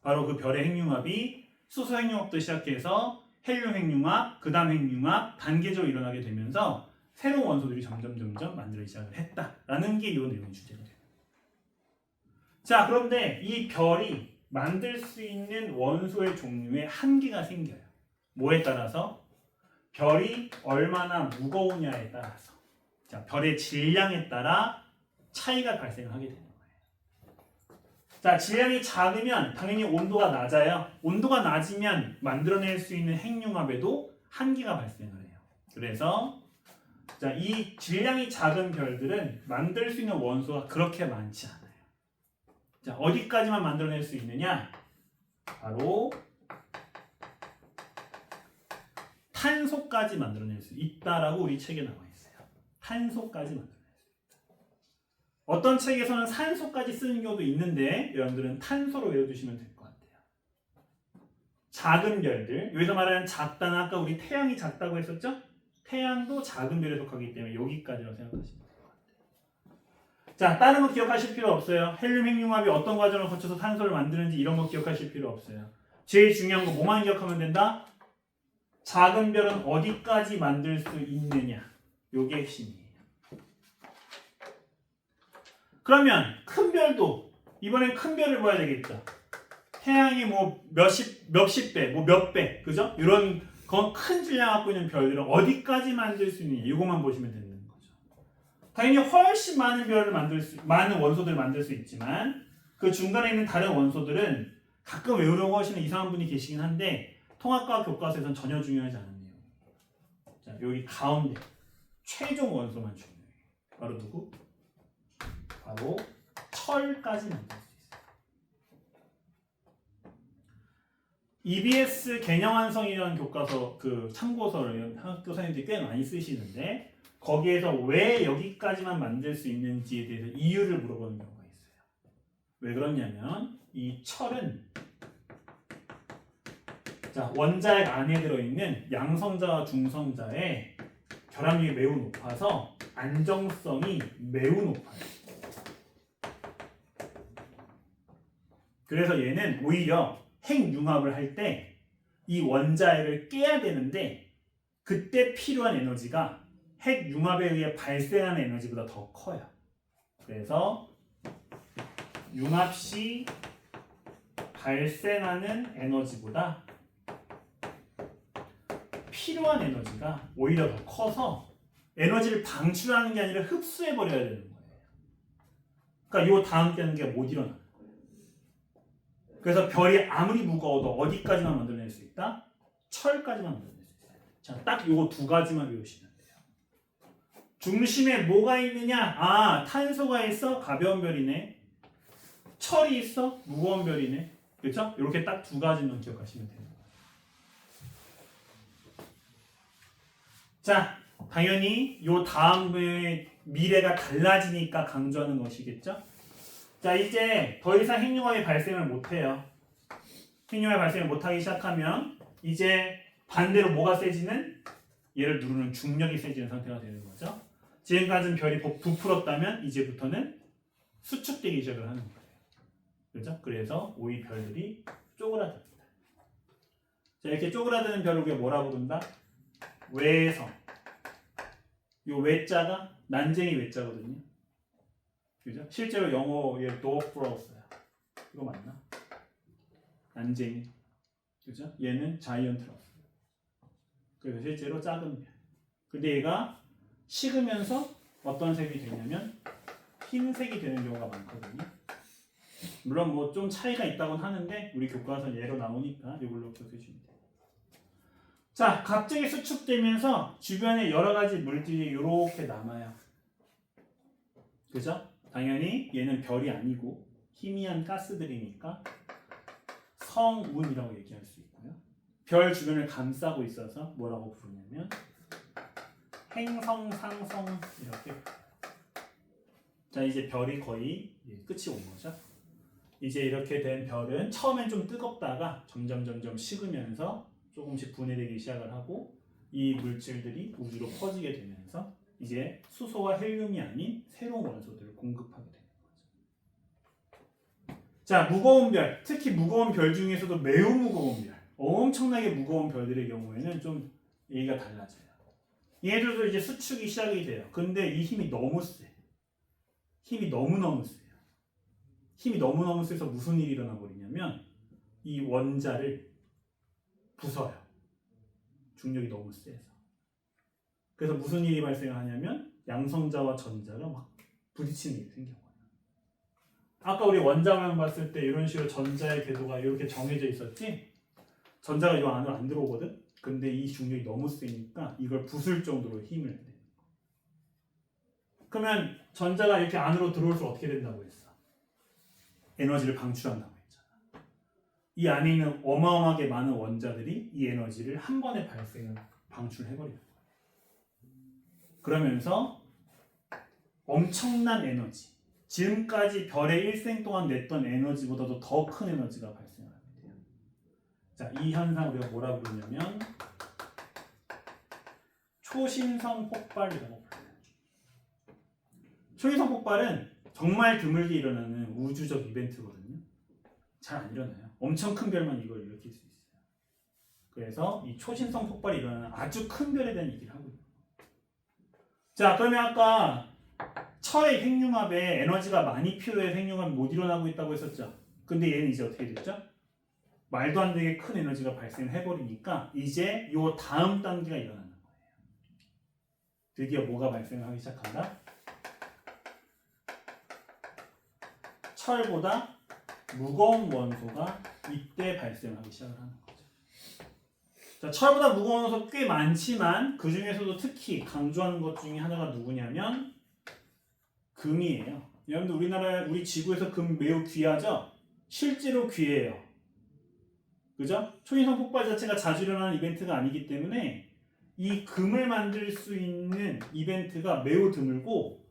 바로 그 별의 핵융합이 수소 핵융합도 시작해서 헬륨 핵융합, 그 다음 핵융합 단계적으로 일어나게 되면서 새로운 원소들이 점점 만들어지기 시작을 했다라는 게 이 내용의 주제가 돼요. 자, 그런데 이 별이 만들 수 있는 원소의 종류에 한계가 생겨요. 뭐에 따라서? 별이 얼마나 무거우냐에 따라서. 자, 별의 질량에 따라 차이가 발생하게 되는 거예요. 자, 질량이 작으면 당연히 온도가 낮아요. 온도가 낮으면 만들어낼 수 있는 핵융합에도 한계가 발생을 해요. 그래서 자, 이 질량이 작은 별들은 만들 수 있는 원소가 그렇게 많지 않아요. 자, 어디까지만 만들어낼 수 있느냐? 바로 탄소까지 만들어낼 수 있다라고 우리 책에 나와 있어요. 탄소까지 만들어낼 수 있다. 어떤 책에서는 산소까지 쓰는 경우도 있는데 여러분들은 탄소로 외워두시면 될 것 같아요. 작은 별들, 여기서 말하는 작다는 아까 우리 태양이 작다고 했었죠? 태양도 작은 별에 속하기 때문에 여기까지라고 생각하시면 돼요. 자, 다른 거 기억하실 필요 없어요. 헬륨 핵융합이 어떤 과정을 거쳐서 탄소를 만드는지 이런 거 기억하실 필요 없어요. 제일 중요한 거 뭐만 기억하면 된다? 작은 별은 어디까지 만들 수 있느냐. 요게 핵심이에요. 그러면 큰 별도 이번엔 큰 별을 봐야 되겠죠. 태양이 뭐 몇십 배, 뭐 몇 배, 그죠? 이런 큰 질량 갖고 있는 별들은 어디까지 만들 수 있느냐. 이거만 보시면 되는 거죠. 당연히 훨씬 많은 별을 많은 원소들을 만들 수 있지만 그 중간에 있는 다른 원소들은 가끔 외우려고 하시는 이상한 분이 계시긴 한데 통합과학 교과서에서는 전혀 중요하지 않은 내용이에요. 자, 여기 가운데 최종 원소만 중요해요. 바로 누구? 바로 철까지 만들 수 있어요. EBS 개념완성이라는 교과서 그 참고서를 학교 선생님들이 꽤 많이 쓰시는데 거기에서 왜 여기까지만 만들 수 있는지에 대해서 이유를 물어보는 경우가 있어요. 왜 그러냐면 이 철은 자, 원자핵 안에 들어있는 양성자와 중성자의 결합력이 매우 높아서 안정성이 매우 높아요. 그래서 얘는 오히려 핵융합을 할 때 이 원자핵을 깨야 되는데 그때 필요한 에너지가 핵융합에 의해 발생하는 에너지보다 더 커요. 그래서 융합 시 발생하는 에너지보다 필요한 에너지가 오히려 더 커서 에너지를 방출하는 게 아니라 흡수해버려야 되는 거예요. 그러니까 이 다음 되는 게 못 일어나는 거예요. 그래서 별이 아무리 무거워도 어디까지만 만들어낼 수 있다? 철까지만 만들어낼 수 있어요. 자, 딱 요거 두 가지만 외우시면 돼요. 중심에 뭐가 있느냐? 아, 탄소가 있어? 가벼운 별이네. 철이 있어? 무거운 별이네. 그렇죠? 이렇게 딱 두 가지만 기억하시면 돼요. 자, 당연히 요 다음에 미래가 달라지니까 강조하는 것이겠죠? 자, 이제 더 이상 핵융합이 발생을 못해요. 핵융합이 발생을 못하기 시작하면 이제 반대로 뭐가 세지는? 얘를 누르는 중력이 세지는 상태가 되는 거죠. 지금까지는 별이 부풀었다면 이제부터는 수축되기 시작을 하는 거예요. 그렇죠? 그래서 오이 별들이 쪼그라듭니다. 자, 이렇게 쪼그라드는 별을 우리가 뭐라고 부른다? 외성. 요 외자가 난쟁이 외자거든요. 그죠? 실제로 영어에 도프로스야. 이거 맞나? 난쟁이. 그죠? 얘는 자이언트로스. 그래서 실제로 작은 별. 근데 얘가 식으면서 어떤 색이 되냐면 흰색이 되는 경우가 많거든요. 물론 뭐 좀 차이가 있다고는 하는데 우리 교과서 예로 나오니까 이걸로 기억해 주면 돼요. 자, 갑자기 수축되면서 주변에 여러 가지 물질이 이렇게 남아요. 그죠? 당연히 얘는 별이 아니고 희미한 가스들이니까 성운이라고 얘기할 수 있고요. 별 주변을 감싸고 있어서 뭐라고 부르냐면 행성, 상성 이렇게. 자, 이제 별이 거의 끝이 온 거죠. 이제 이렇게 된 별은 처음엔 좀 뜨겁다가 점점 식으면서 조금씩 분해되기 시작을 하고 이 물질들이 우주로 퍼지게 되면서 이제 수소와 헬륨이 아닌 새로운 원소들을 공급하게 되는 거죠. 자, 무거운 별, 특히 무거운 별 중에서도 매우 무거운 별, 엄청나게 무거운 별들의 경우에는 좀 얘기가 달라져요. 얘들도 이제 수축이 시작이 돼요. 근데 이 힘이 너무 세. 힘이 너무너무 세요. 힘이 너무너무 세서 무슨 일이 일어나 버리냐면 이 원자를 부숴요. 중력이 너무 세서. 그래서 무슨 일이 발생하냐면 양성자와 전자가 막 부딪히는 일이 생겨요. 아까 우리 원자만 봤을 때 이런 식으로 전자의 궤도가 이렇게 정해져 있었지? 전자가 이 안으로 안 들어오거든? 근데 이 중력이 너무 세니까 이걸 부술 정도로 힘을 내. 그러면 전자가 이렇게 안으로 들어올수록 어떻게 된다고 했어? 에너지를 방출한다고 했잖아. 이 안에 있는 어마어마하게 많은 원자들이 이 에너지를 한 번에 방출해버리는 거예요. 그러면서 엄청난 에너지, 지금까지 별의 일생 동안 냈던 에너지보다도 더 큰 에너지가 발생하게 돼요. 자, 이 현상 우리가 뭐라 부르냐면 초신성 폭발이라고 불러요. 초신성 폭발은 정말 드물게 일어나는 우주적 이벤트거든요. 잘 안 일어나요. 엄청 큰 별만 이걸 일으킬 수 있어요. 그래서 이 초신성 폭발이 일어나는 아주 큰 별에 대한 얘기를 하고 있어요. 자, 그러면 아까 철의 핵융합에 에너지가 많이 필요해서 핵융합이 못 일어나고 있다고 했었죠. 근데 얘는 이제 어떻게 됐죠? 말도 안 되게 큰 에너지가 발생해버리니까 이제 요 다음 단계가 일어나는 거예요. 드디어 뭐가 발생하기 시작한다? 철보다 무거운 원소가 이때 발생하기 시작을 하는 거죠. 자, 철보다 무거운 원소 꽤 많지만 그 중에서도 특히 강조하는 것 중에 하나가 누구냐면 금이에요. 여러분들 우리 지구에서 금 매우 귀하죠? 실제로 귀해요. 그죠? 초인성 폭발 자체가 자주 일어나는 이벤트가 아니기 때문에 이 금을 만들 수 있는 이벤트가 매우 드물고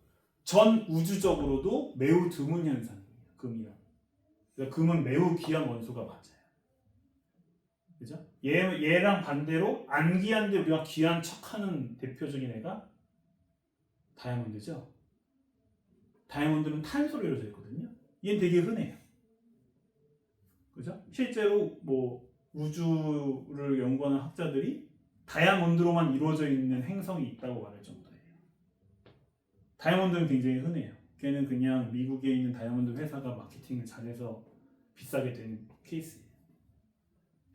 전 우주적으로도 매우 드문 현상이에요. 금이란. 그러니까 금은 매우 귀한 원소가 맞아요. 그죠? 얘랑 반대로 안 귀한데 우리가 귀한 척하는 대표적인 애가 다이아몬드죠. 다이아몬드는 탄소로 이루어져 있거든요. 얘는 되게 흔해요. 그죠? 실제로 뭐 우주를 연구하는 학자들이 다이아몬드로만 이루어져 있는 행성이 있다고 말할 정도예요. 다이아몬드는 굉장히 흔해요. 걔는 그냥 미국에 있는 다이아몬드 회사가 마케팅을 잘해서 비싸게 된 케이스예요.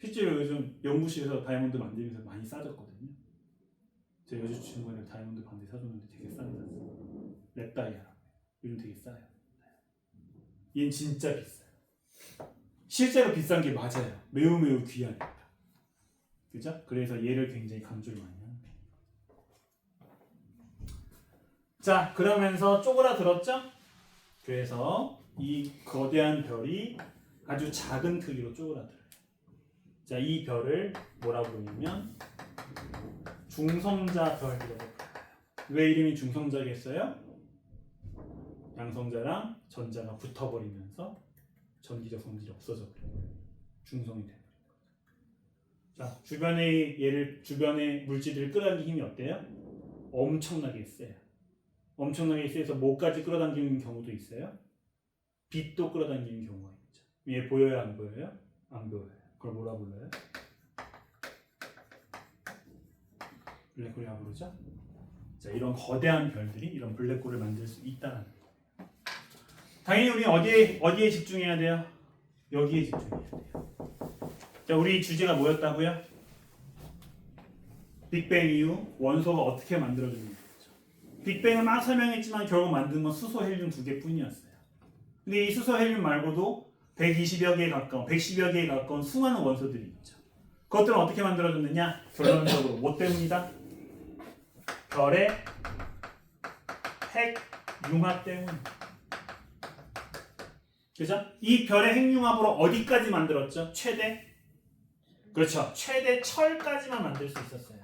실제로 요즘 연구실에서 다이아몬드 만들면서 많이 싸졌거든요. 제 여자친구가 다이아몬드 반지 사줬는데 되게 싸게 샀어요. 랩다이아라고. 요즘 되게 싸요. 얘는 진짜 비싸요. 실제로 비싼 게 맞아요. 매우 매우 귀하니까. 그죠? 그래서 얘를 굉장히 강조를 많이 합니다. 자, 그러면서 쪼그라들었죠? 그래서 이 거대한 별이 아주 작은 크기로 쪼그라들어요. 자, 이 별을 뭐라고 부르냐면 중성자 별이라고 불러요. 왜 이름이 중성자겠어요? 양성자랑 전자가 붙어버리면서 전기적 성질이 없어져 버려요. 중성이 돼버린 거죠. 자, 주변의 물질들을 끌어당기는 힘이 어때요? 엄청나게 세요. 엄청나게 세서 뭐까지 끌어당기는 경우도 있어요. 빛도 끌어당기는 경우가 있죠. 얘 보여요, 안 보여요? 안 보여요. 그걸 뭐라 불러요? 블랙홀이라고 부르죠. 자, 이런 거대한 별들이 이런 블랙홀을 만들 수 있다는 거예요. 당연히 우리 어디에 집중해야 돼요? 여기에 집중해야 돼요. 자, 우리 주제가 뭐였다고요? 빅뱅 이후 원소가 어떻게 만들어지는지. 빅뱅을 막 설명했지만 결국 만든 건 수소, 헬륨 두 개뿐이었어요. 근데 이 수소, 헬륨 말고도 110여 개에 가까운 수많은 원소들이 있죠. 그것들은 어떻게 만들어졌느냐? 결론적으로 뭐 때문이다? 별의 핵 융합 때문. 그죠? 이 별의 핵융합으로 어디까지 만들었죠? 최대? 그렇죠. 최대 철까지만 만들 수 있었어요.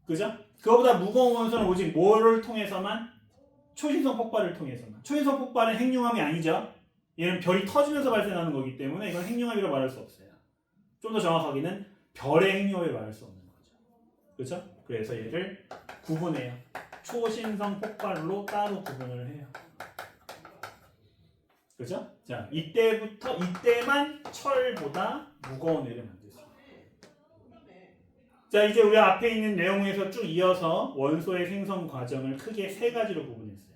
그죠? 그거보다 무거운 원소는 오직 뭐를 통해서만? 초신성 폭발을 통해서만. 초신성 폭발은 핵융합이 아니죠. 얘는 별이 터지면서 발생하는 거기 때문에 이건 핵융합이라고 말할 수 없어요. 좀 더 정확하게는 별의 핵융합을 말할 수 없는 거죠. 그렇죠? 그래서 얘를 구분해요. 초신성 폭발로 따로 구분을 해요. 그죠? 자, 이때만 철보다 무거운 애를 만들 수 있어요. 자, 이제 우리 앞에 있는 내용에서 쭉 이어서 원소의 생성 과정을 크게 세 가지로 구분했어요.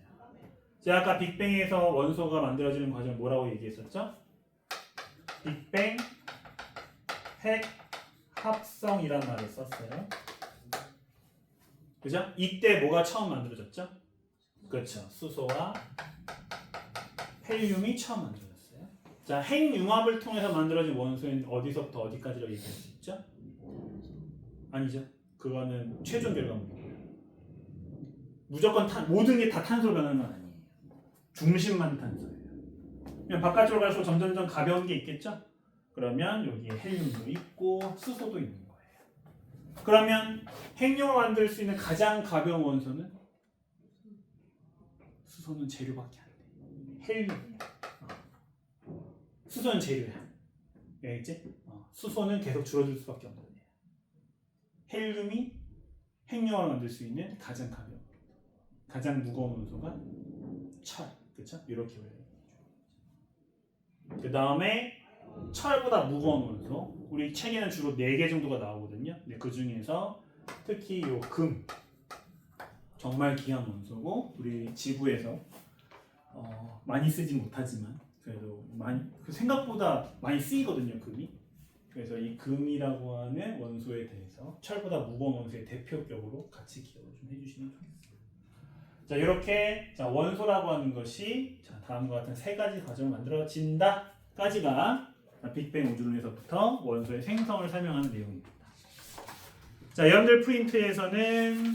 제가 아까 빅뱅에서 원소가 만들어지는 과정 뭐라고 얘기했었죠? 빅뱅 핵 합성이란 말을 썼어요. 그죠? 이때 뭐가 처음 만들어졌죠? 그렇죠. 수소와 헬륨이 처음 만들어졌어요. 자, 핵융합을 통해서 만들어진 원소는 어디서부터 어디까지로 얘기할 수 있죠? 아니죠. 그거는 최종 결과물이에요. 무조건 모든 게 다 탄소로 변하는 건 아니에요. 중심만 탄소예요. 그냥 바깥으로 갈수록 점점점 가벼운 게 있겠죠? 그러면 여기에 헬륨도 있고 수소도 있는 거예요. 그러면 핵융합을 만들 수 있는 가장 가벼운 원소는 수소는 재료밖에 안 돼. 헬륨. 수소는 재료야. 알겠지? 수소는 계속 줄어들 수밖에 없는 거예요. 헬륨이 핵융합을 만들 수 있는 가장 가벼운, 가장 무거운 원소가 철. 그렇죠? 이렇게 올려요. 그 다음에 철보다 무거운 원소. 우리 책에는 주로 4개 정도가 나오거든요. 근데 그 중에서 특히 요 금. 정말 귀한 원소고 우리 지구에서 많이 쓰지 못하지만 그래도 생각보다 많이 쓰이거든요, 금이. 그래서 이 금이라고 하는 원소에 대해서 철보다 무거운 원소의 대표격으로 같이 기억을 좀 해주시면 좋겠습니다. 자, 이렇게 원소라고 하는 것이 다음과 같은 세 가지 과정을 만들어진다까지가 빅뱅 우주론에서부터 원소의 생성을 설명하는 내용입니다. 자, 여러분들 프린트에서는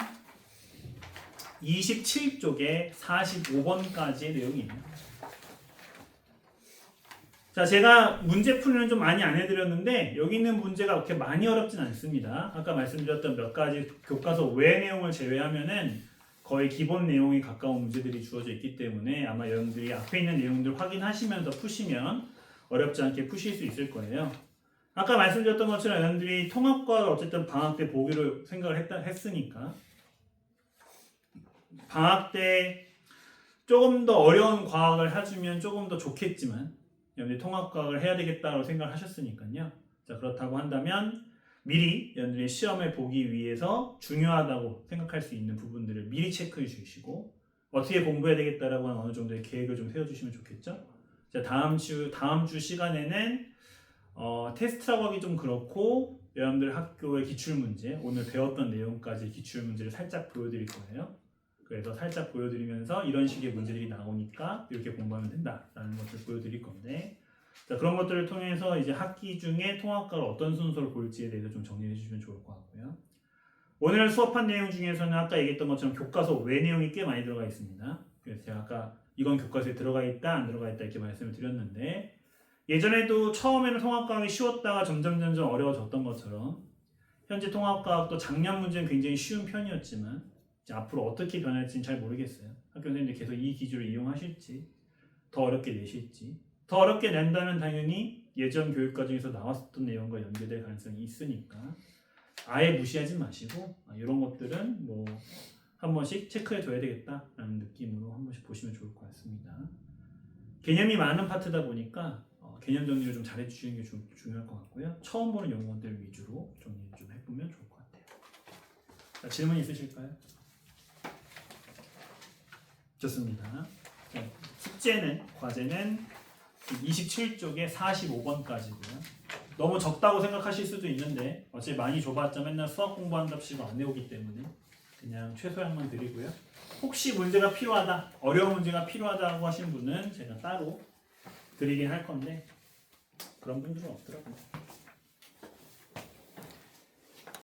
27쪽에 45번까지의 내용이에요. 자, 제가 문제 풀이는 좀 많이 안 해드렸는데 여기 있는 문제가 그렇게 많이 어렵진 않습니다. 아까 말씀드렸던 몇 가지 교과서 외 내용을 제외하면은 거의 기본 내용에 가까운 문제들이 주어져 있기 때문에 아마 여러분들이 앞에 있는 내용들 확인하시면서 푸시면 어렵지 않게 푸실 수 있을 거예요. 아까 말씀드렸던 것처럼 여러분들이 통합과학을 어쨌든 방학 때 보기로 생각을 했으니까 방학 때 조금 더 어려운 과학을 해주면 조금 더 좋겠지만 여러분들이 통합과학을 해야 되겠다고 생각을 하셨으니까요. 자, 그렇다고 한다면 미리 여러분들이 시험을 보기 위해서 중요하다고 생각할 수 있는 부분들을 미리 체크해 주시고 어떻게 공부해야 되겠다라고 하는 어느 정도의 계획을 좀 세워주시면 좋겠죠. 자, 다음 주 시간에는 테스트라고 하기 좀 그렇고 여러분들 학교의 기출문제 오늘 배웠던 내용까지 기출문제를 살짝 보여드릴 거예요. 그래서 살짝 보여드리면서 이런 식의 문제들이 나오니까 이렇게 공부하면 된다라는 것을 보여드릴 건데 자, 그런 것들을 통해서 이제 학기 중에 통합과를 어떤 순서를 볼지에 대해서 좀 정리해 주시면 좋을 것 같고요. 오늘 수업한 내용 중에서는 아까 얘기했던 것처럼 교과서 외 내용이 꽤 많이 들어가 있습니다. 그래서 제가 아까 이건 교과서에 들어가 있다 안 들어가 있다 이렇게 말씀을 드렸는데 예전에도 처음에는 통합과학이 쉬웠다가 점점 어려워졌던 것처럼 현재 통합과학도 작년 문제는 굉장히 쉬운 편이었지만 이제 앞으로 어떻게 변할지는 잘 모르겠어요. 학교 선생님들 계속 이 기준을 이용하실지 더 어렵게 내실지 더 어렵게 낸다면 당연히 예전 교육과정에서 나왔었던 내용과 연계될 가능성이 있으니까 아예 무시하지 마시고 이런 것들은 뭐 한 번씩 체크해 줘야 되겠다라는 느낌으로 한 번씩 보시면 좋을 것 같습니다. 개념이 많은 파트다 보니까 개념 정리를 좀 잘해 주시는 게 중요할 것 같고요. 처음 보는 용어들 위주로 정리 좀 해보면 좋을 것 같아요. 자, 질문 있으실까요? 좋습니다. 자, 과제는 27쪽에 45번까지고요. 너무 적다고 생각하실 수도 있는데 어차피 많이 줘봤자 맨날 수학 공부한답시고 안 내오기 때문에 그냥 최소한만 드리고요. 혹시 문제가 필요하다, 어려운 문제가 필요하다고 하신 분은 제가 따로 드리긴 할 건데 그런 분들은 없더라고요.